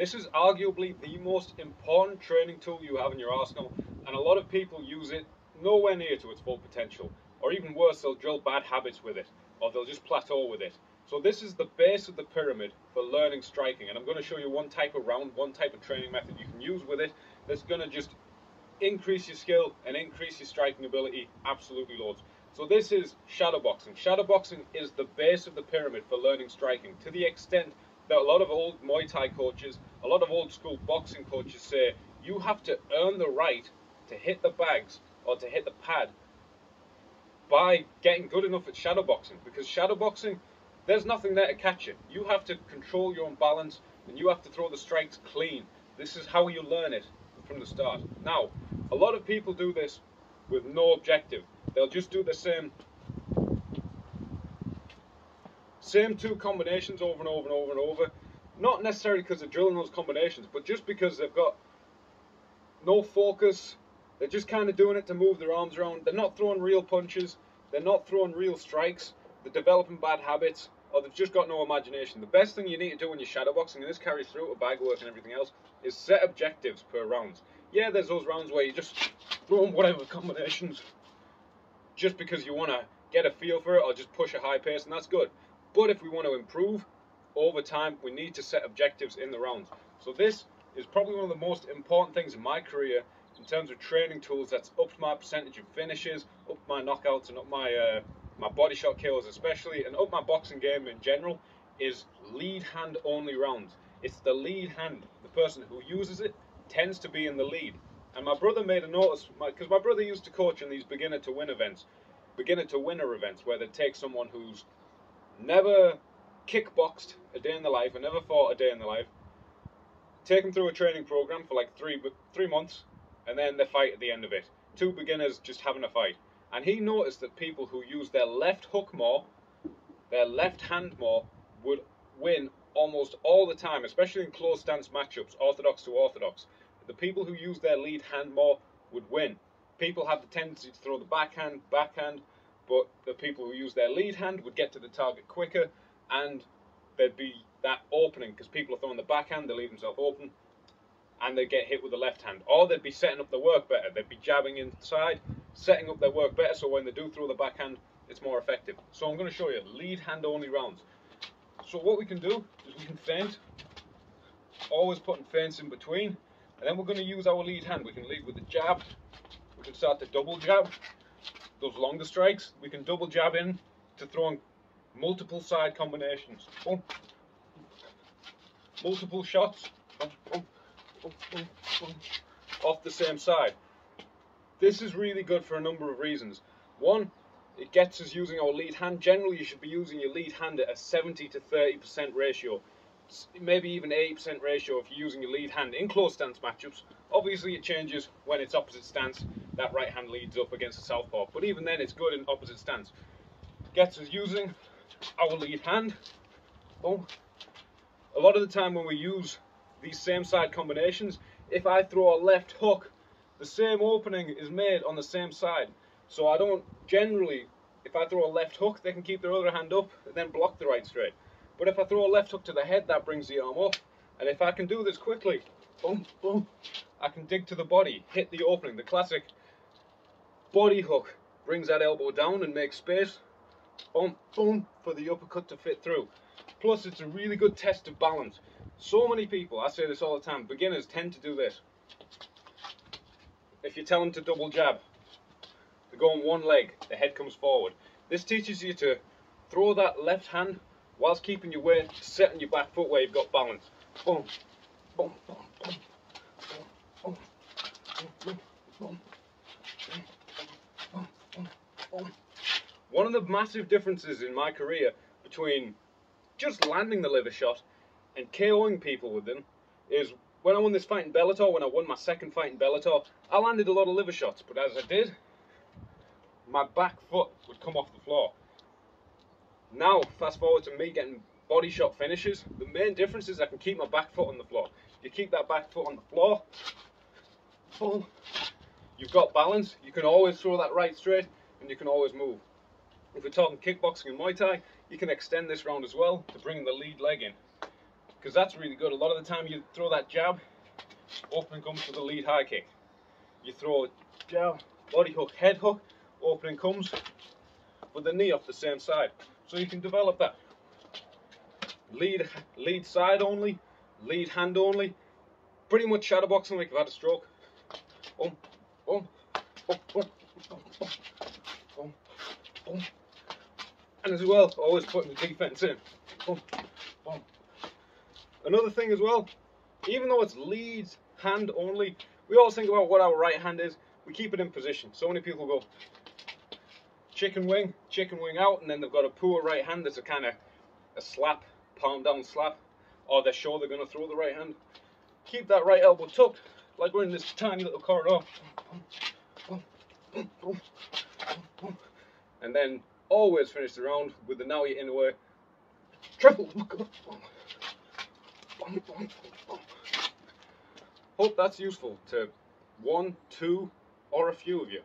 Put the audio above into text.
This is arguably the most important training tool you have in your arsenal, and a lot of people use it nowhere near to its full potential. Or even worse, they'll drill bad habits with it, or they'll just plateau with it. So this is the base of the pyramid for learning striking, and I'm going to show you one type of round, one type of training method you can use with it that's going to just increase your skill and increase your striking ability absolutely loads. So this is shadowboxing. Shadowboxing is the base of the pyramid for learning striking, to the extent that a lot of old Muay Thai coaches, a lot of old school boxing coaches say you have to earn the right to hit the bags or to hit the pad by getting good enough at shadowboxing, because shadowboxing, there's nothing there to catch it. You have to control your own balance and you have to throw the strikes clean. This is how you learn it from the start. Now, a lot of people do this with no objective. They'll just do the same two combinations over and over and over and over. Not necessarily because they're drilling those combinations, but just because they've got no focus. They're just kind of doing it to move their arms around. They're not throwing real punches. They're not throwing real strikes. They're developing bad habits, or they've just got no imagination. The best thing you need to do when you're shadowboxing, and this carries through to bag work and everything else, is set objectives per rounds. Yeah, there's those rounds where you just throw in whatever combinations just because you want to get a feel for it or just push a high pace, and that's good. But if we want to improve over time, we need to set objectives in the rounds. So this is probably one of the most important things in my career in terms of training tools. That's upped my percentage of finishes, upped my knockouts, and up my my body shot kills especially, and up my boxing game in general, is lead hand only rounds. It's the lead hand. The person who uses it tends to be in the lead. And my brother made a notice, because my brother used to coach in these beginner to winner events, where they take someone who's never kickboxed a day in their life and never fought a day in their life, take them through a training program for like three months, and then they fight at the end of it. Two beginners just having a fight. And he noticed that people who use their left hook more, their left hand more, would win almost all the time, especially in close stance matchups, orthodox to orthodox. The people who use their lead hand more would win. People have the tendency to throw the backhand, but the people who use their lead hand would get to the target quicker, and there'd be that opening, because people are throwing the backhand, they leave themselves open, and they get hit with the left hand. Or they'd be setting up their work better. They'd be jabbing inside, setting up their work better, so when they do throw the backhand, it's more effective. So I'm going to show you lead hand only rounds. So what we can do is we can feint, always putting feints in between, and then we're going to use our lead hand. We can lead with the jab, we can start to double jab, those longer strikes, we can double jab in to throwing multiple side combinations. Boom. Multiple shots, boom, boom, boom, boom, boom, off the same side. This is really good for a number of reasons. One, it gets us using our lead hand. Generally, you should be using your lead hand at a 70 to 30% ratio. Maybe even 80% ratio if you're using your lead hand in close stance matchups. Obviously, it changes when it's opposite stance. That right hand leads up against the southpaw. But even then, it's good in opposite stance. Gets us using our lead hand. Boom. A lot of the time when we use these same side combinations, if I throw a left hook, the same opening is made on the same side. So I don't generally, if I throw a left hook, they can keep their other hand up and then block the right straight. But if I throw a left hook to the head, that brings the arm up. And if I can do this quickly, boom, boom, I can dig to the body, hit the opening. The classic body hook brings that elbow down and makes space, boom, boom, for the uppercut to fit through. Plus, it's a really good test of balance. So many people, I say this all the time, beginners tend to do this. If you tell them to double jab, they go on one leg, the head comes forward. This teaches you to throw that left hand whilst keeping your weight set on your back foot where you've got balance. Boom, boom, boom, boom, boom, boom, boom, boom, boom, boom. One of the massive differences in my career between just landing the liver shot and KOing people with them is when I won this fight in Bellator, when I won my second fight in Bellator, I landed a lot of liver shots, but as I did, my back foot would come off the floor. Now, fast forward to me getting body shot finishes, the main difference is I can keep my back foot on the floor. You keep that back foot on the floor, boom, you've got balance, you can always throw that right straight, and you can always move. If we're talking kickboxing and Muay Thai, you can extend this round as well to bring the lead leg in. because that's really good. A lot of the time you throw that jab, opening comes with the lead high kick. You throw jab, body hook, head hook, opening comes with the knee off the same side. So you can develop that. Lead side only, lead hand only. Pretty much shadow boxing like you've had a stroke. Boom, boom, boom, boom, boom, boom, boom. And as well, always putting the defense in. Boom, boom. Another thing as well, even though it's lead hand only, we always think about what our right hand is. We keep it in position. So many people go chicken wing out, and then they've got a poor right hand that's a kind of a slap, palm down slap, or they're sure they're going to throw the right hand. Keep that right elbow tucked, like we're in this tiny little corridor. And then always finish the round with the now you're in the way. Triple. Hope that's useful to one, two, or a few of you.